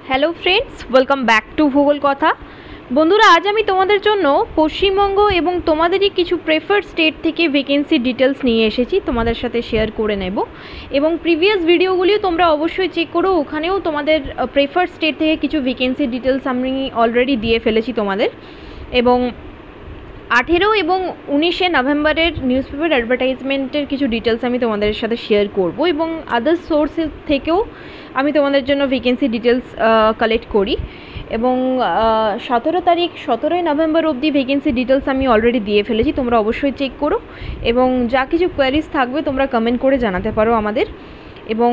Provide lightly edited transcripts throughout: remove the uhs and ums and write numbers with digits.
Hello friends, welcome back to ভূগোল কথা। বন্ধুরা, আজ আমি তোমাদের জন্য পশ্চিমবঙ্গ এবং তোমাদেরই কিছু প্রেফার্ড স্টেট থেকে ভ্যাকেন্সি ডিটেলস নিয়ে এসেছি, তোমাদের সাথে শেয়ার করে নেব। এবং প্রিভিয়াস ভিডিওগুলিও তোমরা অবশ্যই চেক করো, ওখানেও তোমাদের প্রেফার্ড স্টেট থেকে কিছু ভ্যাকেন্সি ডিটেলস আমি অলরেডি দিয়ে ফেলেছি তোমাদের। এবং 18 এবং 19 নভেম্বরের নিউজ পেপার অ্যাডভার্টাইজমেন্টের কিছু ডিটেলস আমি তোমাদের সাথে শেয়ার করব, এবং আদার্স সোর্সেস থেকেও আমি তোমাদের জন্য ভ্যাকেন্সি ডিটেলস কালেক্ট করি। এবং 17 নভেম্বর অবধি ভ্যাকেন্সি ডিটেলস আমি অলরেডি দিয়ে ফেলেছি, তোমরা অবশ্যই চেক করো। এবং যা কিছু কোয়ারিজ থাকবে তোমরা কমেন্ট করে জানাতে পারো আমাদের। এবং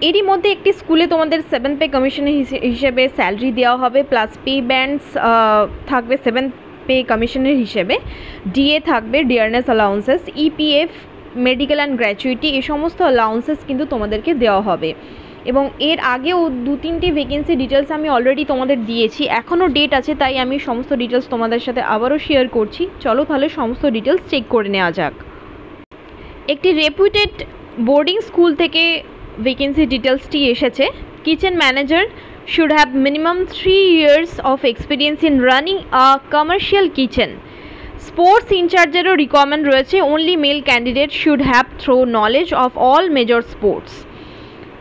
এরই মধ্যে একটি স্কুলে তোমাদের 7 পে কমিশনের হিসেবে স্যালারি দেওয়া হবে, প্লাস পে ব্যান্ডস থাকবে 7 পে কমিশনের হিসেবে, ডিএ থাকবে, dearness allowances, EPF, medical and gratuity, এই সমস্ত অ্যালাউন্সেস কিন্তু তোমাদেরকে দেওয়া হবে। এবং এর আগেও 2-3টি ভ্যাকেন্সি ডিটেলস আমি অলরেডি তোমাদের দিয়েছি, এখনও ডেট আছে, তাই আমি সমস্ত ডিটেলস তোমাদের সাথে আবারও শেয়ার করছি। চলো তাহলে সমস্ত ডিটেলস চেক করে নেওয়া যাক। একটি রেপুটেড বোর্ডিং স্কুল থেকে ভ্যাকেন্সি ডিটেলসটি এসেছে। Kitchen manager should have minimum 3 years of experience in running a commercial kitchen. Sports ইনচার্জেরও রিকোয়ারমেন্ট রয়েছে, only male candidate should have thorough knowledge of all major sports.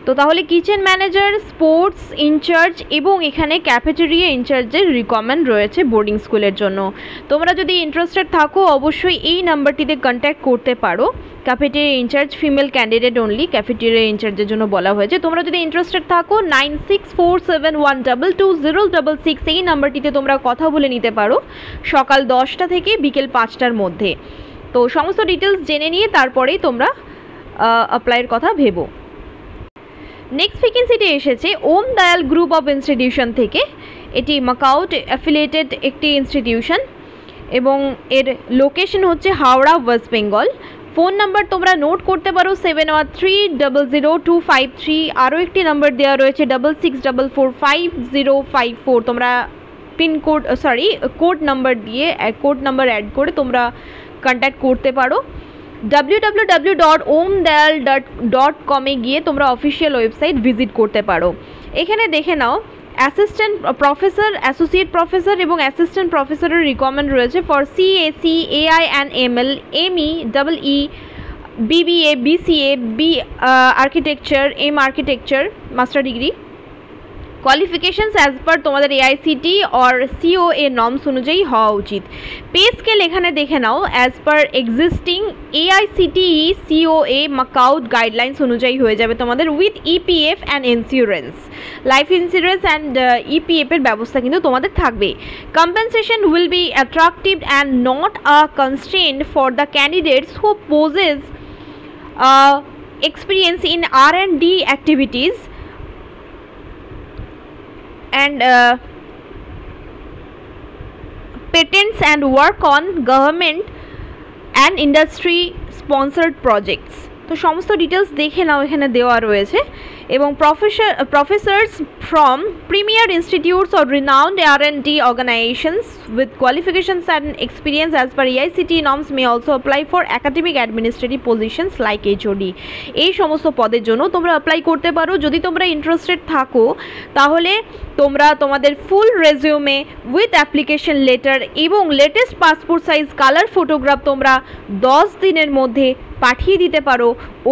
তো তাহলে কিচেন ম্যানেজার, স্পোর্টস ইনচার্জ এবং এখানে cafeteria ইনচার্জের requirement রয়েছে boarding স্কুলের জন্য। তোমরা যদি ইন্টারেস্টেড থাকো অবশ্যই এই নাম্বারটিতে কন্ট্যাক্ট করতে পারো। Cafeteria incharge female candidate only, cafeteria ইনচার্জের জন্য বলা হয়েছে। তোমরা যদি ইন্টারেস্টেড থাকো 9647122066 এই নাম্বারটিতে তোমরা কথা বলে নিতে পারো সকাল 10টা থেকে বিকেল 5টার মধ্যে। তো সমস্ত ডিটেলস জেনে নিয়ে তারপরেই তোমরা অ্যাপ্লাইয়ের কথা ভেবো। নেক্সট ভ্যাকেন্সিটি এসেছে ওম দয়াল গ্রুপ অফ ইনস্টিটিউশন থেকে। এটি মাকাউট অ্যাফিলিয়েটেড একটি ইনস্টিটিউশন এবং এর লোকেশন হচ্ছে Howrah, West Bengal. Phone number তোমরা নোট করতে পারো 71300253। আরও একটি নাম্বার দেওয়া রয়েছে 66445054। তোমরা কোড নাম্বার অ্যাড করে তোমরা কন্ট্যাক্ট করতে পারো। www.omdayal.com এ গিয়ে তোমরা অফিসিয়াল ওয়েবসাইট ভিজিট করতে পারো। এখানে দেখে নাও অ্যাসিস্ট্যান্ট প্রফেসর, অ্যাসোসিয়েট প্রফেসর এবং অ্যাসিস্ট্যান্ট প্রফেসরের রিকোয়ারমেন্ট রয়েছে for CSE, AI and ML, ME, EE, BBA, BCA, architecture, architecture master degree. Qualifications as per তোমাদের এআইসিটি অর সিওএ নর্মস অনুযায়ী হওয়া উচিত। পে স্কেল এখানে দেখে নাও as per existing AICTE COA MAKAUT guidelines অনুযায়ী হয়ে যাবে তোমাদের, with EPF and insurance, life insurance and ইপিএফের ব্যবস্থা কিন্তু তোমাদের থাকবে। Compensation will be attractive and not a constraint for the candidates who possess experience in R&D activities and patents and work on government and industry sponsored projects. তো সমস্ত details দেখে নাও, এখানে দেওয়া রয়েছে। এবং Professor's from premier institutes or renowned R&D organizations with qualifications and experience as per EICT norms may also apply for academic administrative positions like HOD. এই সমস্ত পদের জন্য তোমরা অ্যাপ্লাই করতে পারো। যদি তোমরা ইন্টারেস্টেড থাকো তাহলে তোমরা তোমাদের ফুল রেজিউমে উইথ অ্যাপ্লিকেশন লেটার এবং latest passport size colour photograph তোমরা 10 দিনের মধ্যে পাঠিয়ে দিতে পারো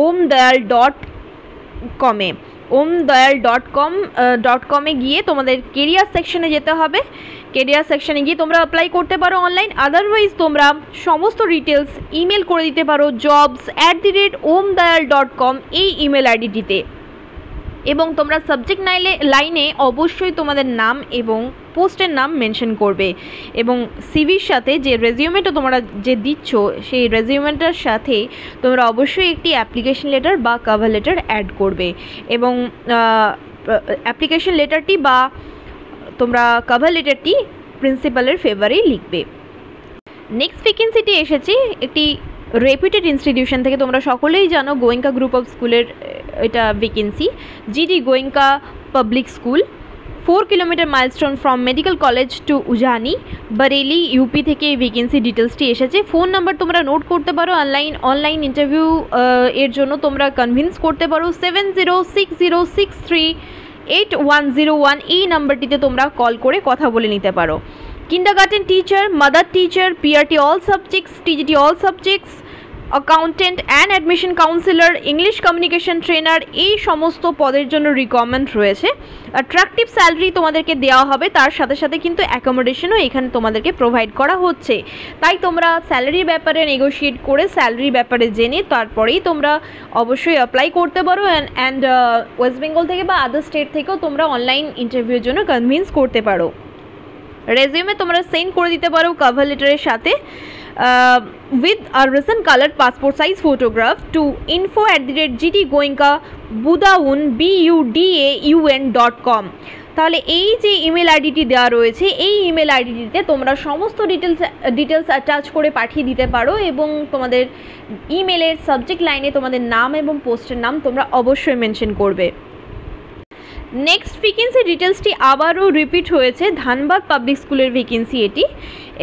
omdayal.com-এ। omdayal.com-এ গিয়ে তোমাদের কেরিয়ার সেকশনে যেতে হবে। কেরিয়ার সেকশনে গিয়ে তোমরা অ্যাপ্লাই করতে পারো অনলাইন, আদারওয়াইজ তোমরা সমস্ত ডিটেলস ইমেল করে দিতে পারো jobs@omdayal.com এই ইমেল আইডিটিতে। এবং তোমরা সাবজেক্ট লাইনে অবশ্যই তোমাদের নাম এবং পোস্টের নাম মেনশন করবে। এবং সিভির সাথে যে রেজিউমেটা তোমরা যে দিচ্ছ সেই রেজিউমেটার সাথে তোমরা অবশ্যই একটি অ্যাপ্লিকেশন লেটার বা কভার লেটার অ্যাড করবে। এবং অ্যাপ্লিকেশন লেটারটি বা তোমরা কভার লেটারটি প্রিন্সিপালের ফেভারেই লিখবে। নেক্সট ভ্যাকেন্সিটি এসেছে একটি রেপুটেড ইনস্টিটিউশন থেকে। তোমরা সকলেই জানো গোয়েঙ্কা গ্রুপ অফ স্কুলের এটা vacancy. GD Goenka public school, 4 kilometre milestone from medical college to Ujani, Bareilly, UP থেকে এই ভ্যাকেন্সি ডিটেলসটি এসেছে। ফোন নাম্বার তোমরা নোট করতে পারো, অনলাইন ইন্টারভিউ এর জন্য তোমরা কনভিন্স করতে পারো 706063 8101 এই নাম্বারটিতে তোমরা কল করে কথা বলে নিতে পারো। Kindergarten teacher, mother teacher, PRT all subjects, TGT all subjects, accountant and admission councillor, English communication trainer, এই সমস্ত পদের জন্য রিকোয়ারমেন্ট রয়েছে। অ্যাট্রাকটিভ স্যালারি তোমাদেরকে দেওয়া হবে, তার সাথে সাথে কিন্তু অ্যাকোমোডেশনও এখানে তোমাদেরকে প্রোভাইড করা হচ্ছে। তাই তোমরা স্যালারির ব্যাপারে নেগোশিয়েট করে, স্যালারির ব্যাপারে জেনে তারপরেই তোমরা অবশ্যই অ্যাপ্লাই করতে পারো। অ্যান্ড ওয়েস্ট বেঙ্গল থেকে বা আদার স্টেট থেকেও তোমরা অনলাইন ইন্টারভিউর জন্য কনভিন্স করতে পারো। রেজিউমে তোমরা সেন্ড করে দিতে পারো কভার লেটারের সাথে with a recent colored passport size photograph to info@gtgoenka.budaun.com। তাহলে এই যে ইমেল আইডিটি দেওয়া রয়েছে, এই ইমেল আইডিটিতে তোমরা সমস্ত ডিটেলস অ্যাটাচ করে পাঠিয়ে দিতে পারো এবং তোমাদের ইমেলের সাবজেক্ট লাইনে তোমাদের নাম এবং পোস্টের নাম তোমরা অবশ্যই মেনশন করবে। নেক্সট ভ্যাকেন্সি ডিটেলসটি আবারও রিপিট হয়েছে, ধানবাদ পাবলিক স্কুলের ভ্যাকেন্সি এটি,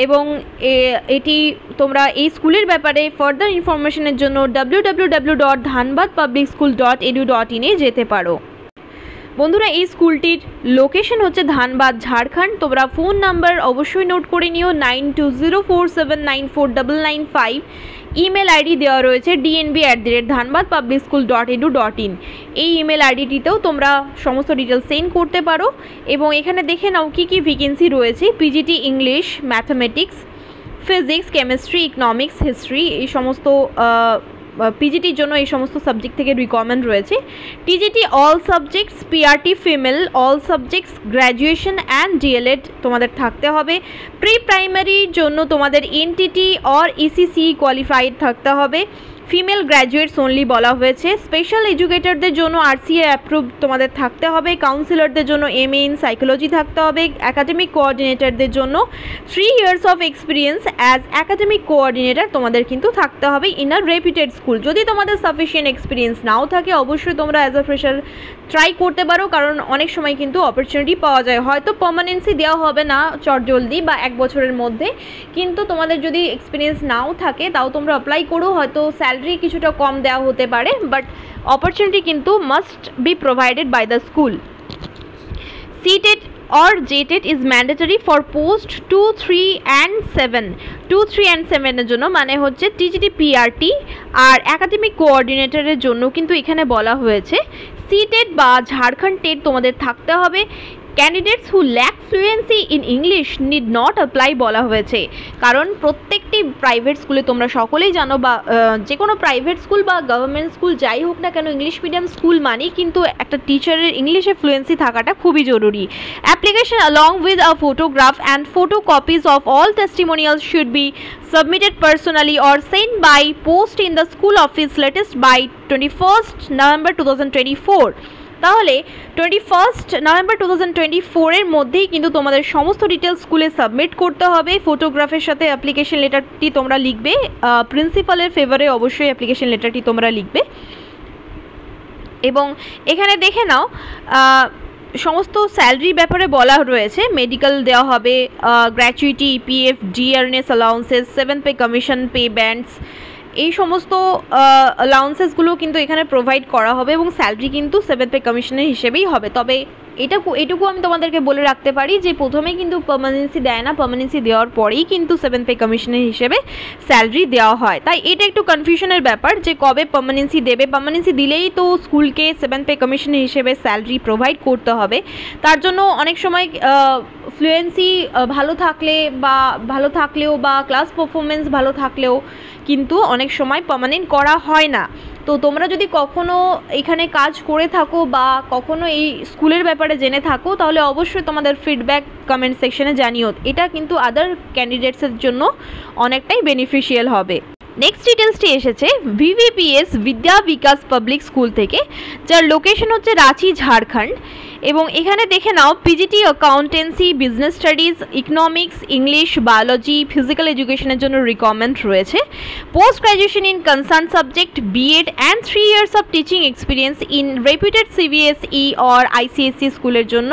এবং এটি তোমরা এই স্কুলের ব্যাপারে ফার্দার ইনফরমেশনের জন্য www.dhanbadpublicschool.edu.in এ যেতে পারো। বন্ধুরা, এই স্কুলটির লোকেশন হচ্ছে ধানবাদ, ঝাড়খণ্ড। তোমরা ফোন নাম্বার অবশ্যই নোট করে নিও 9204794995। ইমেল আইডি দেওয়া রয়েছে dnb@dhanbadpublicschool.edu.in। এই ইমেল আইডিটিতেও তোমরা সমস্ত ডিটেলস সেন্ড করতে পারো এবং এখানে দেখে নাও কী কী ভ্যাকেন্সি রয়েছে। PGT English, mathematics, physics, chemistry, economics, history, এই সমস্ত পিজিটির জন্য এই সমস্ত সাবজেক্ট থেকে রিকোয়ারমেন্ট রয়েছে। TGT all subjects, PRT female all subjects, graduation and DElEd তোমাদের থাকতে হবে। প্রি প্রাইমারির জন্য তোমাদের এনটিটি অর ইসিসি কোয়ালিফাইড থাকতে হবে, ফিমেল গ্র্যাজুয়েটস অনলি বলা হয়েছে। স্পেশাল এডুকেটরদের জন্য আরসিএ অ্যাপ্রুভ তোমাদের থাকতে হবে, কাউন্সিলরদের জন্য এমএ ইন সাইকোলজি থাকতে হবে, একাডেমিক কোঅর্ডিনেটরদের জন্য 3 years of experience as academic coordinator তোমাদের কিন্তু থাকতে হবে ইন আ রেপুটেড স্কুল। যদি তোমাদের সাফিসিয়েন্ট এক্সপিরিয়েন্স নাও থাকে অবশ্যই তোমরা অ্যাজ আ ফ্রেশার ট্রাই করতে পারো, কারণ অনেক সময় কিন্তু অপরচুনিটি পাওয়া যায়। হয়তো পার্মানেন্সি দেওয়া হবে না চটজলদি বা 1 বছরের মধ্যে, কিন্তু তোমাদের যদি এক্সপিরিয়েন্স নাও থাকে তাও তোমরা অ্যাপ্লাই করো। হয়তো স্যালারি কিছুটা কম দেওয়া হতে পারে, বাট অপরচুনিটি কিন্তু must be provided by the school. CTET or JTET is mandatory for post 2, 3 and 7। 2, 3 and 7 এর জন্য মানে হচ্ছে টিজিটি পিআরটি আর একাডেমিক কোঅর্ডিনেটরের জন্য কিন্তু এখানে বলা হয়েছে সিটেট বা ঝাড়খণ্ড টেট তোমাদের থাকতে হবে। Candidates who lack fluency in English need not apply বলা হয়েছে, কারণ প্রত্যেকটি প্রাইভেট স্কুলে তোমরা সকলেই জানো, বা যে কোনো প্রাইভেট স্কুল বা গভর্নমেন্ট স্কুল যাই হোক না কেন, ইংলিশ মিডিয়াম স্কুল মানেই কিন্তু একটা টিচারের ইংলিশে ফ্লুয়েন্সি থাকাটা খুবই জরুরি। Application along with a photograph and photocopies of all testimonials should be submitted personally or sent by post in the school office latest by 21st November 2024। তাহলে 21st November 2024 এর মধ্যেই কিন্তু তোমাদের সমস্ত ডিটেলস স্কুলে সাবমিট করতে হবে। ফটোগ্রাফের সাথে অ্যাপ্লিকেশন লেটারটি তোমরা লিখবে, প্রিন্সিপালের ফেভারে অবশ্যই অ্যাপ্লিকেশন লেটারটি তোমরা লিখবে। এবং এখানে দেখে নাও সমস্ত স্যালারির ব্যাপারে বলা রয়েছে, মেডিকেল দেওয়া হবে, gratuity, EPF, DRNS allowances, 7th pay commission, pay bands, এই সমস্ত অ্যালাউন্সেসগুলো কিন্তু এখানে প্রোভাইড করা হবে এবং স্যালারি কিন্তু 7th পে কমিশনের হিসেবেই হবে। তবে এটুকু আমি তোমাদেরকে বলে রাখতে পারি যে প্রথমে কিন্তু পার্মানেন্সি দেয় না, পার্মানেন্সি দেওয়ার পরেই কিন্তু 7th পে কমিশনের হিসেবে স্যালারি দেওয়া হয়। তাই এটা একটু কনফিউশনের ব্যাপার যে কবে পার্মানেন্সি দেবে। পার্মানেন্সি দিলেই তো স্কুলকে 7th পে কমিশনের হিসেবে স্যালারি প্রোভাইড করতে হবে। তার জন্য অনেক সময় ফ্লুয়েন্সি ভালো থাকলেও বা ক্লাস পারফরমেন্স ভালো থাকলেও কিন্তু অনেক সময় পার্মানেন্ট করা হয় না। তো তোমরা যদি কখনো এখানে কাজ করে থাকো বা কখনো এই স্কুলের ব্যাপারে জেনে থাকো তাহলে অবশ্যই তোমাদের ফিডব্যাক কমেন্ট সেকশনে জানিও, এটা কিন্তু আদার ক্যান্ডিডেটসের জন্য অনেকটাই বেনিফিশিয়াল হবে। নেক্সট ডিটেলসটি এসেছে ভিভিপিএস বিদ্যা বিকাশ পাবলিক স্কুল থেকে, যার লোকেশন হচ্ছে রাঁচি, ঝাড়খণ্ড। এবং এখানে দেখে নাও PGT accountancy, business studies, economics, English, biology, physical এডুকেশনের জন্য রিকোয়ারমেন্ট রয়েছে। Post graduation in concern subject, BEd and 3 years of teaching experience in reputed CBSE or ICSE স্কুলের জন্য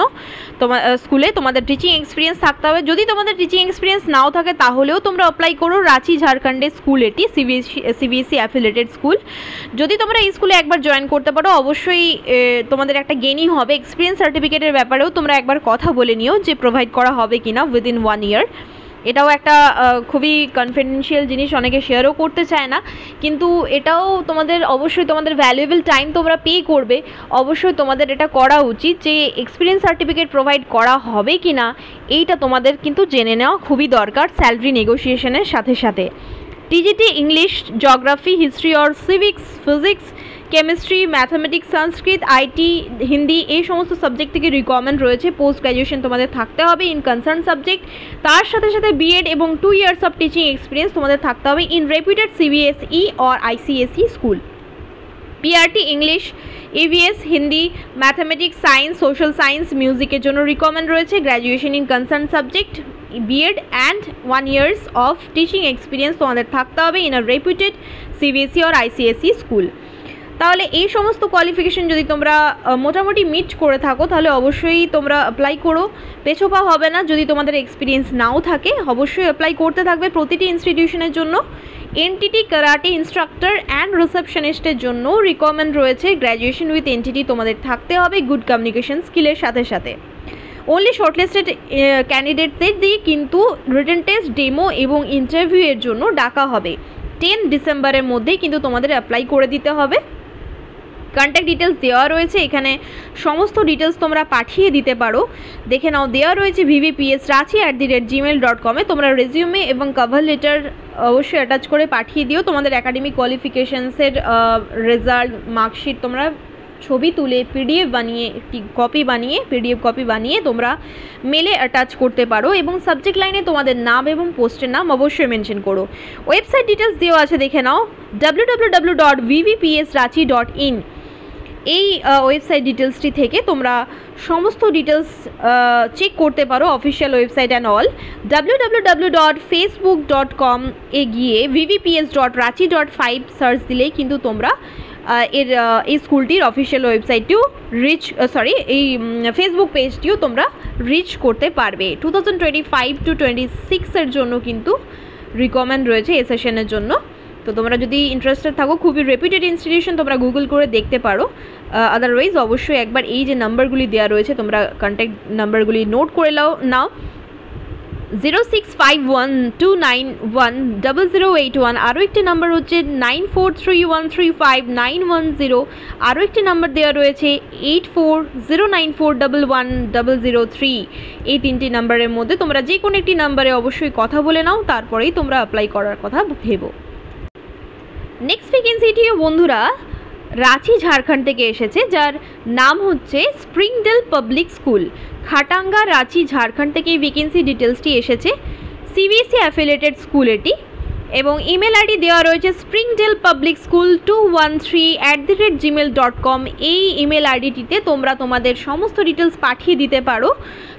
তোমার স্কুলে তোমাদের টিচিং এক্সপিরিয়েন্স থাকতে হবে। যদি তোমাদের টিচিং এক্সপিরিয়েন্স নাও থাকে তাহলেও তোমরা অ্যাপ্লাই করো। রাঁচি ঝাড়খণ্ডের স্কুল এটি, সিবিএসসি অ্যাফিলিয়েটেড স্কুল। যদি তোমরা এই স্কুলে একবার জয়েন করতে পারো অবশ্যই তোমাদের একটা গেইনিং হবে। এক্সপিরিয়েন্স সার্টিফিকেটের ব্যাপারেও তোমরা একবার কথা বলে নিও যে প্রোভাইড করা হবে কিনা উইদিন 1 ইয়ার। এটাও একটা খুবই কনফিডেন্সিয়াল জিনিস, অনেকে শেয়ারও করতে চায় না, কিন্তু এটাও তোমাদের অবশ্যই তোমাদের ভ্যালুয়েবল টাইম তোমরা পে করবে, অবশ্যই তোমাদের এটা করা উচিত যে এক্সপিরিয়েন্স সার্টিফিকেট প্রোভাইড করা হবে কি না এইটা তোমাদের কিন্তু জেনে নেওয়া খুবই দরকার স্যালারি নেগোসিয়েশনের সাথে সাথে। TGT English, geography, history or civics, physics, chemistry, mathematics, Sanskrit, IT, Hindi এই সমস্ত সাবজেক্ট থেকে রিকোয়ারমেন্ট রয়েছে। পোস্ট গ্র্যাজুয়েশন তোমাদের থাকতে হবে ইন কনসার্ন সাবজেক্ট, তার সাথে সাথে বিএড এবং 2 ইয়ার্স অফ টিচিং এক্সপিরিয়েন্স তোমাদের থাকতে হবে in reputed CBSE or ICSE school. PRT English, EVS Hindi, mathematics, science, social science, মিউজিকের জন্য রিকোয়ারমেন্ট রয়েছে। Graduation in concern subject, BEd and 1 years of teaching experience তোমাদের থাকতে হবে in a reputed CBSE or ICSE school. তাহলে এই সমস্ত qualification যদি তোমরা মোটামুটি মিট করে থাকো তাহলে অবশ্যই তোমরা অ্যাপ্লাই করো, পেছোপা হবে না। যদি তোমাদের এক্সপিরিয়েন্স নাও থাকে অবশ্যই অ্যাপ্লাই করতে থাকবে প্রতিটি ইনস্টিটিউশনের জন্য। এনটিটি কারাটে ইনস্ট্রাক্টর অ্যান্ড রিসেপশনিস্টের জন্য রিকোয়ারমেন্ট রয়েছে। গ্র্যাজুয়েশন উইথ এনটিটি তোমাদের থাকতে হবে গুড কমিউনিকেশন স্কিলের সাথে সাথে। অনলি শর্টলিস্টেড ক্যান্ডিডেটদের দিয়ে কিন্তু রিটেন টেস্ট, ডেমো এবং ইন্টারভিউয়ের জন্য ডাকা হবে। 10 ডিসেম্বরের মধ্যেই কিন্তু তোমাদের অ্যাপ্লাই করে দিতে হবে। কন্ট্যাক্ট ডিটেলস দেওয়া রয়েছে, এখানে সমস্ত ডিটেলস তোমরা পাঠিয়ে দিতে পারো, দেখে নাও। দেওয়া রয়েছে vvpsrachi@gmail.com-এ। তোমরা রেজিউমে এবং কভার লেটার অবশ্যই অ্যাটাচ করে পাঠিয়ে দিও। তোমাদের একাডেমিক কোয়ালিফিকেশানসের রেজাল্ট, মার্কশিট তোমরা ছবি তুলে পিডিএফ বানিয়ে একটি কপি বানিয়ে পিডিএফ কপি বানিয়ে তোমরা মেলে অ্যাটাচ করতে পারো এবং সাবজেক্ট লাইনে তোমাদের নাম এবং পোস্টের নাম অবশ্যই মেনশন করো। ওয়েবসাইট ডিটেলস দেওয়া আছে, দেখে নাও www.vvpsrachi.in। এই ওয়েবসাইট ডিটেলসটি থেকে তোমরা সমস্ত ডিটেলস চেক করতে পারো, official website and all. www.facebook.com এ গিয়ে vvps.rachi.5 সার্চ দিলেই কিন্তু তোমরা এই স্কুলটির অফিসিয়াল ওয়েবসাইটটিও এই ফেসবুক পেজটিও তোমরা রিচ করতে পারবে। 2025-26 এর জন্য কিন্তু রিকমেন্ড রয়েছে এই সেশনের জন্য। তো তোমরা যদি ইন্টারেস্টেড থাকো, খুবই রেপুটেড ইনস্টিটিউশন, তোমরা গুগল করে দেখতে পারো। আদারওয়াইজ অবশ্যই একবার এই যে নাম্বারগুলি দেওয়া রয়েছে তোমরা কন্ট্যাক্ট নাম্বারগুলি নোট করে নাও। 0651291081, আরও একটি নাম্বার হচ্ছে 9431359110, আরও একটি নাম্বার দেওয়া রয়েছে 8409411003। এই 3টি নাম্বারের মধ্যে তোমরা যে কোনো একটি নাম্বারে অবশ্যই কথা বলে নাও, তারপরেই তোমরা অ্যাপ্লাই করার কথা ভেবো। নেক্সট ভ্যাকেন্সিটিও বন্ধুরা রাঁচি ঝাড়খণ্ড থেকে এসেছে, যার নাম হচ্ছে স্প্রিংডেল পাবলিক স্কুল, খাটাঙ্গা, রাঁচি ঝাড়খণ্ড থেকে এই ভ্যাকেন্সি ডিটেলসটি এসেছে। সিবিএসই অ্যাফিলিয়েটেড স্কুল এটি এবং ইমেল আইডি দেওয়া রয়েছে springdalepublicschool213@gmail.com। এই ইমেল আইডিটিতে তোমরা তোমাদের সমস্ত ডিটেলস পাঠিয়ে দিতে পারো,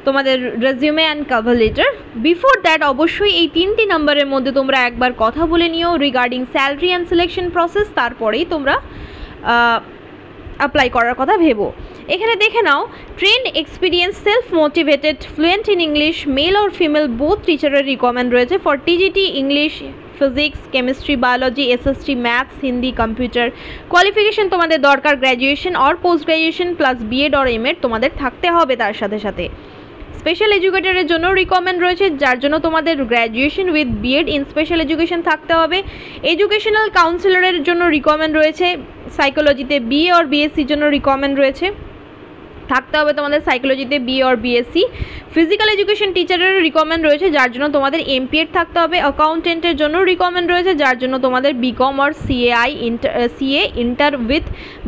তোমাদের resume and cover letter. Before that অবশ্যই এই 3টি নাম্বারের মধ্যে তোমরা একবার কথা বলে নিও regarding salary and selection process, তারপরেই তোমরা অ্যাপ্লাই করার কথা ভেবো। এখানে দেখে নাও trained experience, self motivated, fluent in English, male or female both টিচারের রিকমেন্ড রয়েছে for TGT English, physics, chemistry, biology, SST, maths, Hindi, computer. Qualification তোমাদের দরকার graduation or post graduation plus BEd or MEd তোমাদের থাকতে হবে। তার সাথে সাথে স্পেশাল এডুকেটরের জন্য রিকমেন্ড রয়েছে, যার জন্য তোমাদের graduation with BEd in special education থাকতে হবে। এডুকেশনাল কাউন্সিলরের জন্য রিকমেন্ড রয়েছে, সাইকোলজিতে বিএ অর বিএসসির জন্য রিকমেন্ড রয়েছে, থাকতে হবে তোমাদের সাইকোলজিতে BA or BSc. Physical education টিচারের রিকমেন্ড রয়েছে, যার জন্য তোমাদের এমপিএড থাকতে হবে। অ্যাকাউন্টেন্টের জন্য রিকমেন্ড রয়েছে, যার জন্য তোমাদের BCom or CA inter with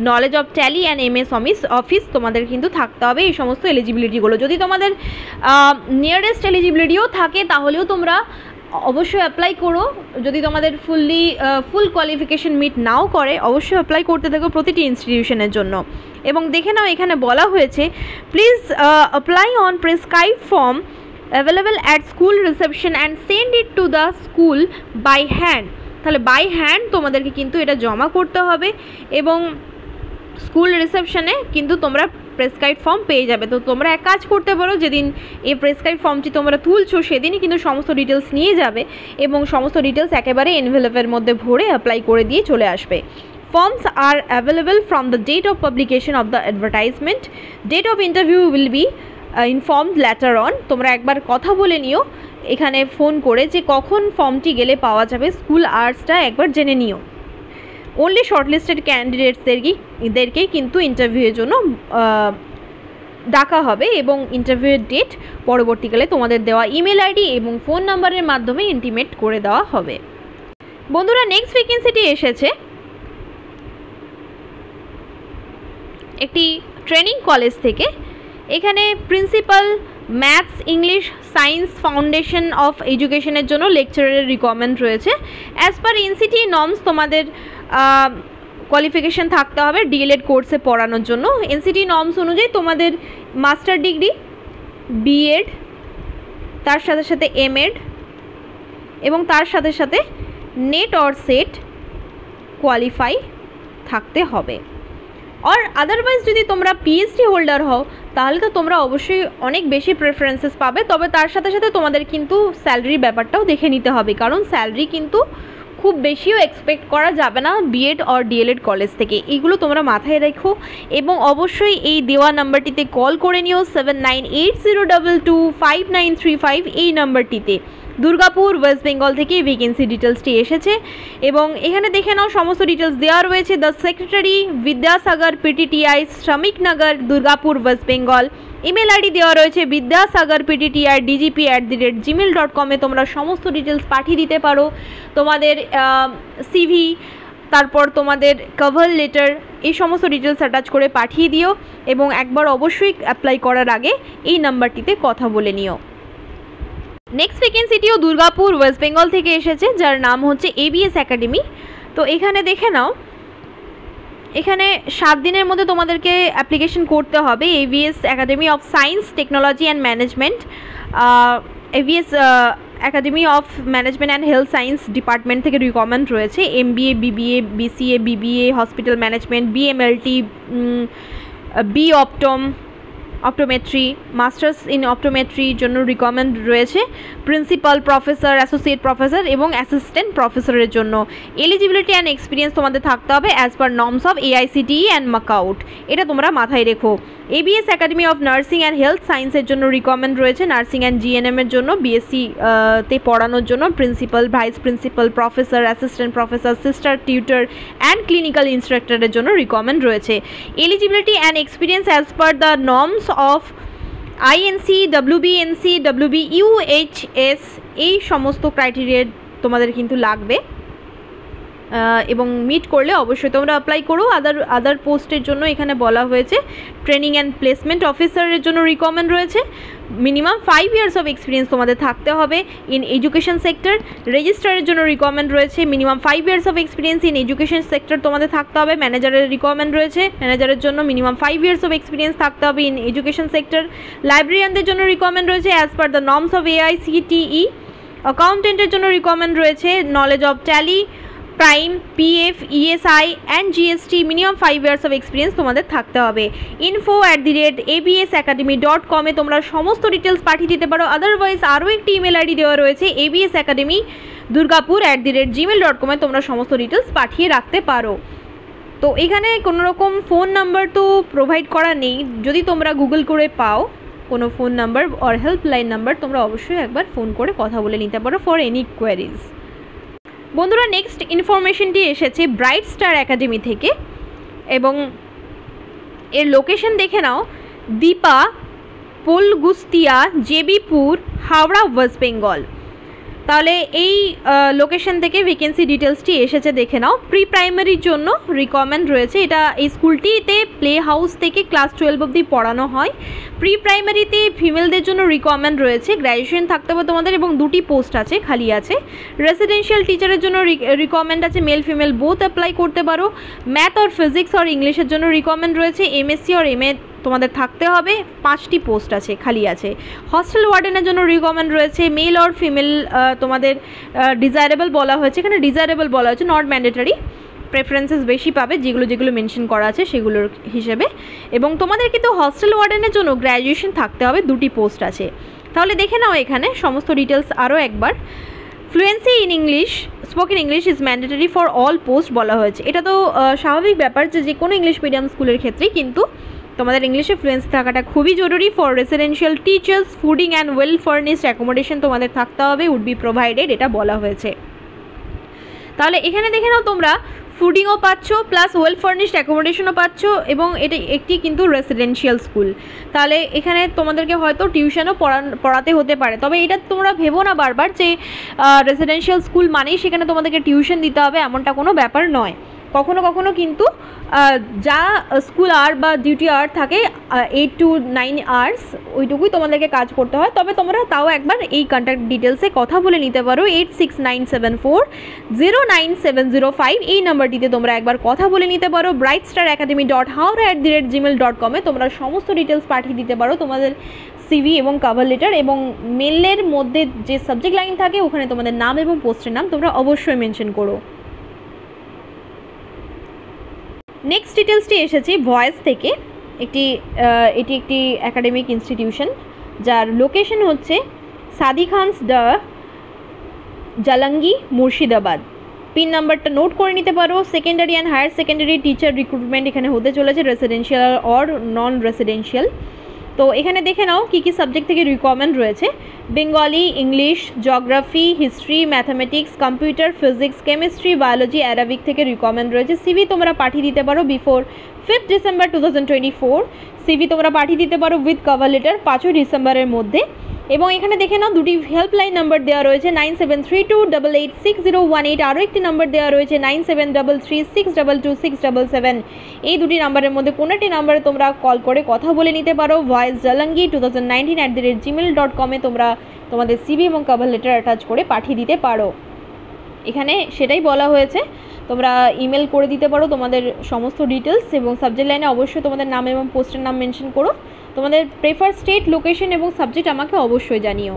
knowledge of Tally and MS Office তোমাদের কিন্তু থাকতে হবে। এই সমস্ত এলিজিবিলিটিগুলো যদি তোমাদের নিয়ারেস্ট এলিজিবিলিটিও থাকে তাহলেও তোমরা অবশ্যই অ্যাপ্লাই করো। যদি তোমাদের ফুল কোয়ালিফিকেশন মিট নাও করে অবশ্যই অ্যাপ্লাই করতে থাকো প্রতিটি ইনস্টিটিউশনের জন্য। এবং দেখে নাও এখানে বলা হয়েছে please apply on prescribe form available at school reception and send it to the school by hand. তাহলে বাই হ্যান্ড তোমাদেরকে কিন্তু এটা জমা করতে হবে এবং স্কুল রিসেপশনে কিন্তু তোমরা প্রেসক্রাইব ফর্ম পেয়ে যাবে। তো তোমরা এক কাজ করতে পারো, যেদিন এই প্রেসক্রাইব ফর্মটি তোমরা তুলছো সেদিনই কিন্তু সমস্ত ডিটেলস নিয়ে যাবে এবং সমস্ত ডিটেলস একেবারে এনভেলপের মধ্যে ভরে অ্যাপ্লাই করে দিয়ে চলে আসবে। Forms are available from the date of publication of the advertisement. Date of interview will be informed later on. তোমরা একবার কথা বলে নিও এখানে ফোন করে যে কখন ফর্মটি গেলে পাওয়া যাবে, স্কুল আওয়ার্সটা একবার জেনে নিও। অনলি শর্টলিস্টেড ক্যান্ডিডেটসদেরকেই কিন্তু ইন্টারভিউয়ের জন্য ডাকা হবে এবং ইন্টারভিউয়ের ডেট পরবর্তীকালে তোমাদের দেওয়া ইমেল আইডি এবং ফোন নাম্বারের মাধ্যমে ইন্টিমেট করে দেওয়া হবে। বন্ধুরা, নেক্সট ভ্যাকেন্সিটি এসেছে একটি ট্রেনিং কলেজ থেকে। এখানে principal maths, English, science foundation of এডুকেশনের জন্য লেকচারারের রিকোয়ারমেন্ট রয়েছে। অ্যাজ পার এনসিটি নর্মস তোমাদের কোয়ালিফিকেশান থাকতে হবে ডিএলএড কোর্সে পড়ানোর জন্য। এনসিটি নর্মস অনুযায়ী তোমাদের মাস্টার ডিগ্রি, বিএড, তার সাথে সাথে এমএড এবং তার সাথে সাথে নেট অর সেট কোয়ালিফাই থাকতে হবে। আর আদারওয়াইজ যদি তোমরা পিএইচডি হোল্ডার হও তাহলে তো তোমরা অবশ্যই অনেক বেশি প্রেফারেন্সেস পাবে, তবে তার সাথে সাথে তোমাদের কিন্তু স্যালারির ব্যাপারটাও দেখে নিতে হবে, কারণ স্যালারি কিন্তু খুব বেশিও এক্সপেক্ট করা যাবে না বিএড অর ডিএলএড কলেজ থেকে। এইগুলো তোমরা মাথায় রেখো এবং অবশ্যই এই দেওয়া নাম্বারটিতে কল করে নিও 7980225935 এই নাম্বারটিতে। দুর্গাপুর ওয়েস্ট বেঙ্গল থেকে ভ্যাকেন্সি ডিটেলসটি এসেছে এবং এখানে দেখে নাও সমস্ত ডিটেলস দেওয়া রয়েছে। The secretary, Vidyasagar, PTTI, Shramiknagar, Durgapur, West Bengal. Email ID দেওয়া রয়েছে vidyasagarptti@dgp@gmail.com-এ। তোমরা সমস্ত ডিটেলস পাঠিয়ে দিতে পারো, তোমাদের সিভি, তারপর তোমাদের কভার লেটার, এই সমস্ত ডিটেলস অ্যাটাচ করে পাঠিয়ে দিও এবং একবার অবশ্যই অ্যাপ্লাই করার আগে এই নাম্বারটিতে কথা বলে নিও। নেক্সট ভ্যাকেন্সিটিও দুর্গাপুর ওয়েস্ট বেঙ্গল থেকে এসেছে, যার নাম হচ্ছে এবিএস একাডেমি। তো এখানে দেখে নাও, এখানে 7 দিনের মধ্যে তোমাদেরকে অ্যাপ্লিকেশন করতে হবে। ABS academy of science, technology and management, ABS academy of management and health science department থেকে রিকমেন্ড রয়েছে। MBA, BBA, BCA, BBA, hospital management, BMLT, B optometry, masters in অপটোমেট্রির জন্য রিকমেন্ড রয়েছে। প্রিন্সিপাল, প্রফেসর, অ্যাসোসিয়েট প্রফেসর এবং assistant প্রফেসরের জন্য। Eligibility and experience তোমাদের থাকতে হবে as per norms of AICTE and MAKAUT, এটা তোমরা মাথায় রেখো। ABS academy of nursing and health সায়েন্সের জন্য রিকমেন্ড রয়েছে, নার্সিং অ্যান্ড জিএনএমের জন্য, বিএসসি তে পড়ানোর জন্য principal, vice principal, professor, assistant professor, sister tutor and clinical ইন্সট্রাক্টরের জন্য রিকমেন্ড রয়েছে। Eligibility and experience as per the norms of INC, WBNC, WBUHS, এই সমস্ত ক্রাইটেরিয়া তোমাদের কিন্তু লাগবে এবং মিট করলে অবশ্যই তোমরা অ্যাপ্লাই করো। আদার পোস্টের জন্য এখানে বলা হয়েছে ট্রেনিং অ্যান্ড প্লেসমেন্ট অফিসারের জন্য রিকমেন্ড রয়েছে। মিনিমাম 5 ইয়ার্স অফ এক্সপিরিয়েন্স তোমাদের থাকতে হবে ইন এডুকেশন সেক্টর। রেজিস্ট্রারের জন্য রিকমেন্ড রয়েছে, minimum 5 years of experience in education sector তোমাদের থাকতে হবে। ম্যানেজারের রিকমেন্ড রয়েছে, ম্যানেজারের জন্য মিনিমাম 5 ইয়ার্স অফ এক্সপিরিয়েন্স থাকতে হবে ইন এডুকেশন সেক্টর। লাইব্রেরিয়ানদের জন্য রিকমেন্ড রয়েছে as per the norms of AICTE. অ্যাকাউন্টেন্টের জন্য রিকমেন্ড রয়েছে knowledge of tally, prime, PF, ESI and GST, minimum 5 years of experience তোমাদের থাকতে হবে। info@absacademy.com-এ তোমরা সমস্ত ডিটেলস পাঠিয়ে দিতে পারো। আদারওয়াইজ আরও একটি ইমেল আইডি দেওয়া রয়েছে absacademy.durgapur@gmail.com-এ তোমরা সমস্ত ডিটেলস পাঠিয়ে রাখতে পারো। তো এখানে কোনো রকম ফোন নাম্বার তো প্রোভাইড করা নেই, যদি তোমরা গুগল করে পাও কোনো phone number or helpline number তোমরা অবশ্যই একবার ফোন করে কথা বলে নিতে পারো ফর এনি কোয়ারিজ। বন্ধুরা, নেক্সট ইনফরমেশনটি এসেছে ব্রাইট স্টার একাডেমি থেকে এবং এর লোকেশন দেখে নাও, দীপা, পোলগুস্তিয়া, জেবিপুর, হাওড়া, ওয়েস্ট বেঙ্গল। তাহলে এই লোকেশন থেকে ভ্যাকেন্সি ডিটেলসটি এসেছে, দেখে নাও। প্রি প্রাইমারির জন্য রিকমেন্ড রয়েছে। এটা এই স্কুলটিতে প্লে হাউস থেকে ক্লাস 12 অবধি পড়ানো হয়। প্রি প্রাইমারিতে ফিমেলদের জন্য রিকমেন্ড রয়েছে, গ্র্যাজুয়েশন থাকতে হবে তোমাদের এবং 2টি পোস্ট আছে, খালি আছে। রেসিডেন্সিয়াল টিচারের জন্য রিকমেন্ড আছে, মেল ফিমেল বোথ অ্যাপ্লাই করতে পারো। ম্যাথ আর ফিজিক্স আর ইংলিশের জন্য রিকমেন্ড রয়েছে। এমএসসি আর এমএ তোমাদের থাকতে হবে, 5টি পোস্ট আছে, খালি আছে। হস্টেল ওয়ার্ডেনের জন্য রিকমেন্ড রয়েছে, মেল আর ফিমেল তোমাদের ডিজায়ারেবল বলা হয়েছে, এখানে ডিজায়ারেবল বলা হয়েছে, নট ম্যান্ডেটারি। প্রেফারেন্সেস বেশি পাবে, যেগুলো যেগুলো মেনশন করা আছে সেগুলোর হিসেবে। এবং তোমাদের কিন্তু হস্টেল ওয়ার্ডেনের জন্য গ্র্যাজুয়েশন থাকতে হবে, 2টি পোস্ট আছে। তাহলে দেখে নাও এখানে সমস্ত ডিটেলস আরও একবার। Fluency in English, spoken English is mandatory for all post বলা হয়েছে। এটা তো স্বাভাবিক ব্যাপার যে কোনো ইংলিশ মিডিয়াম স্কুলের ক্ষেত্রেই কিন্তু তোমাদের ইংলিশে ফ্লুয়েন্সি থাকাটা খুবই জরুরি। For residential teachers fooding and well furnished accommodation তোমাদের থাকতে হবে, উড বি প্রোভাইডেড, এটা বলা হয়েছে। তাহলে এখানে দেখে নাও তোমরা ফুডিংও পাচ্ছ প্লাস ওয়েল ফার্নিশড অ্যাকোমোডেশনও পাচ্ছ, এবং এটা একটি কিন্তু রেসিডেন্সিয়াল স্কুল। তাহলে এখানে তোমাদেরকে হয়তো টিউশনও পড়াতে হতে পারে, তবে এটা তোমরা ভেবো না বারবার যে রেসিডেন্সিয়াল স্কুল মানেই সেখানে তোমাদেরকে টিউশন দিতে হবে, এমনটা কোনো ব্যাপার নয়। কখনো কখনো কিন্তু যা স্কুল আওয়ার বা ডিউটি আওয়ার থাকে 8 to 9 আওয়ার্স, ওইটুকুই তোমাদেরকে কাজ করতে হয়। তবে তোমরা তাও একবার এই কন্ট্যাক্ট ডিটেলসে কথা বলে নিতে পারো। 8697409705 এই নাম্বারটিতে তোমরা একবার কথা বলে নিতে পারো। brightstaracademy.howra@gmail.com তোমরা সমস্ত ডিটেলস পাঠিয়ে দিতে পারো, তোমাদের সিভি এবং কভার লেটার, এবং মেলের মধ্যে যে সাবজেক্ট লাইন থাকে ওখানে তোমাদের নাম এবং পোস্টের নাম তোমরা অবশ্যই মেনশন করো। নেক্সট ডিটেলসটি এসেছে ভয়েস থেকে। এটি একটি একাডেমিক ইনস্টিটিউশন যার লোকেশন হচ্ছে সাদি খানস জালাঙ্গি, মুর্শিদাবাদ। পিন নাম্বারটা নোট করে নিতে পারো। Secondary and higher secondary teacher recruitment এখানে হতে চলেছে, রেসিডেন্সিয়াল অর নন রেসিডেন্সিয়াল। তো এখানে দেখে নাও কী কী সাবজেক্ট থেকে রিকোয়ারমেন্ট রয়েছে। Bengali, English, geography, history, mathematics, computer, physics, chemistry, biology, Arabic থেকে রিকোয়ারমেন্ট রয়েছে। সিভি তোমরা পাঠিয়ে দিতে পারো বিফোর 5 ডিসেম্বর 2024। সিভি তোমরা পাঠিয়ে দিতে পারো উইথ কভার লেটার 5 ডিসেম্বরের মধ্যে। এবং এখানে দেখে নাও দুটি হেল্পলাইন নাম্বার দেওয়া রয়েছে 9732886018, আরও একটি নাম্বার দেওয়া রয়েছে 9733622677। এই দুটি নাম্বারের মধ্যে কোনোটি নাম্বারে তোমরা কল করে কথা বলে নিতে পারো। ভয়েস জালাঙ্গি 2019@gmail.com তোমরা তোমাদের সিভি এবং কভার লেটার অ্যাটাচ করে পাঠিয়ে দিতে পারো। এখানে সেটাই বলা হয়েছে, তোমরা ইমেল করে দিতে পারো তোমাদের সমস্ত ডিটেলস, এবং সাবজেক্ট লাইনে অবশ্যই তোমাদের নাম এবং পোস্টের নাম মেনশন করো। তোমাদের প্রেফার স্টেট, লোকেশন এবং সাবজেক্ট আমাকে অবশ্যই জানিও।